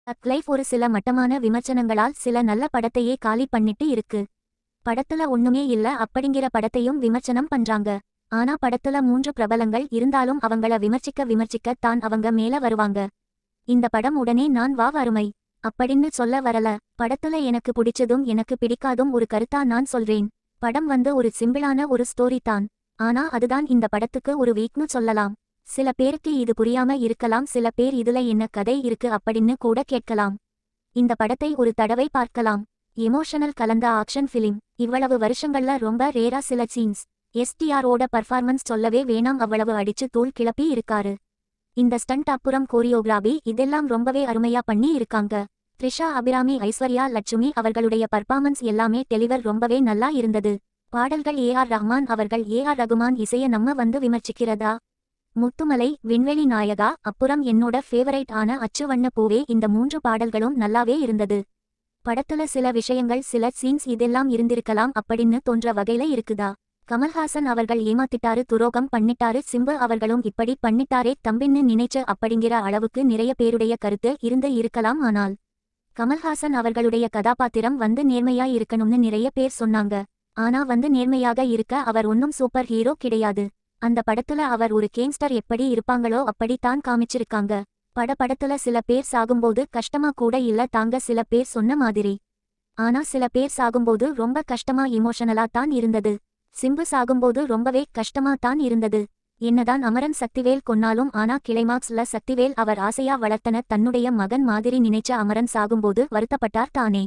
Life ஒரு சில மட்டமான விமர்சனங்களால் சில நல்ல படத்தையே காலி பண்ணிட்டு இருக்கு. படத்துல ஒண்ணுமே இல்ல அப்படிங்கிற படத்தையும் விமர்சனம் பண்றாங்க. ஆனா படத்துல 3 பிரபலங்கள் இருந்தாலும் அவங்கள விமர்சிக்க தான் அவங்க மேல வருவாங்க. இந்த படம் உடனே நான் வா அருமை அப்படின்னு சொல்ல வரல. படத்துல எனக்கு பிடிச்சதும் எனக்கு பிடிக்காதும் ஒரு கருத்தா நான் சொல்றேன். படம் ஒரு சிம்பிளான ஒரு ஸ்டோரி தான். ஆனா அதுதான் இந்த படத்துக்கு ஒரு வீக்னு சொல்லலாம். சில பேருக்கு இது புரியாம இருக்கலாம். சில பேர் இதுல என்ன கதை இருக்கு அப்படின்னு கூட கேட்கலாம். இந்த படத்தை ஒரு தடவை பார்க்கலாம். எமோஷனல் கலந்த ஆக்ஷன் ஃபிலிம். இவ்வளவு வருஷங்கள்ல ரொம்ப ரேரா சில சீன்ஸ். எஸ்டிஆரோட பர்ஃபார்மன்ஸ் சொல்லவே வேணாம், அவ்வளவு அடிச்சு தூள் கிளப்பி இருக்காரு. இந்த ஸ்டண்ட் அப்புறம் கோரியோகிராபி இதெல்லாம் ரொம்பவே அருமையா பண்ணி இருக்காங்க. த்ரிஷா அபிராமி, ஐஸ்வர்யா லட்சுமி அவர்களுடைய பர்ஃபார்மன்ஸ் எல்லாமே டெலிவர் ரொம்பவே நல்லா இருந்தது. பாடல்கள் ஏஆர் ரஹ்மான் அவர்கள். ஏஆர் ரகுமான் இசைய நம்ம விமர்சிக்கிறதா? முத்துமலை, விண்வெளி நாயகா, அப்புறம் என்னோட ஃபேவரைட் ஆன அச்சு வண்ண பூவே, இந்த 3 பாடல்களும் நல்லாவே இருந்தது. படத்துல சில விஷயங்கள் சில சீன்ஸ் இதெல்லாம் இருந்திருக்கலாம் அப்படின்னு தோன்ற வகையில இருக்குதா? கமல்ஹாசன் அவர்கள் ஏமாத்திட்டாரு, துரோகம் பண்ணிட்டாரு, சிம்பு அவர்களும் இப்படி பண்ணிட்டாரே தம்பின்னு நினைச்ச அப்படிங்கிற அளவுக்கு நிறைய பேருடைய கருத்து இருக்கலாம். ஆனால் கமல்ஹாசன் அவர்களுடைய கதாபாத்திரம் நேர்மையா இருக்கணும்னு நிறைய பேர் சொன்னாங்க. ஆனா நேர்மையாக இருக்க அவர் ஒன்னும் சூப்பர் ஹீரோ கிடையாது. அந்த படத்துல அவர் ஒரு கேங்ஸ்டர் எப்படி இருப்பாங்களோ அப்படி தான் காமிச்சிருக்காங்க. படத்துல சில பேர் சாகும்போது கஷ்டமா கூட இல்ல தாங்க, சில பேர் சொன்ன மாதிரி. ஆனா சில பேர் சாகும்போது ரொம்ப கஷ்டமா இமோஷனலா தான் இருந்தது. சிம்பு சாகும்போது ரொம்பவே கஷ்டமா தான் இருந்தது. என்னதான் அமரன் சக்திவேல் கொன்னாலும் ஆனா கிளைமாக்ஸ்ல சக்திவேல் அவர் ஆசையா வளர்த்தன தன்னுடைய மகன் மாதிரி நினைச்ச அமரன் சாகும்போது வருத்தப்பட்டார் தானே.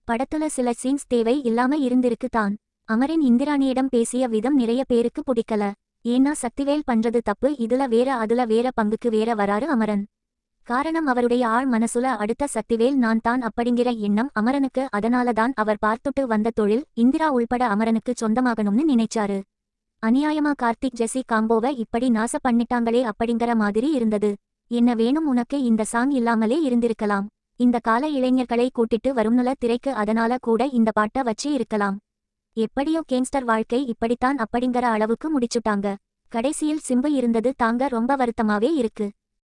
படத்துல சில சீன்ஸ் தேவை இல்லாம இருந்திருக்கு தான். அமரன் இந்திராணியிடம் பேசிய விதம் நிறைய பேருக்கு பிடிக்கல. ஏன்னா சக்திவேல் பண்றது தப்பு, இதுல வேற அதுல வேற பங்குக்கு வேற வராரு அமரன். காரணம் அவருடைய ஆழ் மனசுல அடுத்த சக்திவேல் நான் தான் அப்படிங்கிற எண்ணம் அமரனுக்கு. அதனாலதான் அவர் பார்த்துட்டு வந்த தொழில் இந்திரா உள்பட அமரனுக்கு சொந்தமாகணும்னு நினைச்சாரு. அநியாயமா கார்த்திக் ஜெசி காம்போவை இப்படி நாச பண்ணிட்டாங்களே அப்படிங்கிற மாதிரி இருந்தது. என்ன வேணும் உனக்கு, இந்த சாங் இல்லாமலே இருந்திருக்கலாம். இந்த கால இளைஞர்களை கூட்டிட்டு வரும்னுல திரைக்கு, அதனால கூட இந்த பாட்ட வச்சு இருக்கலாம். எப்படியோ கேங்ஸ்டர் வாழ்க்கை இப்படித்தான் அப்படிங்கிற அளவுக்கு முடிச்சுட்டாங்க. கடைசியில் சிம்பு இருந்தது தாங்க ரொம்ப வருத்தமாவே இருக்கு.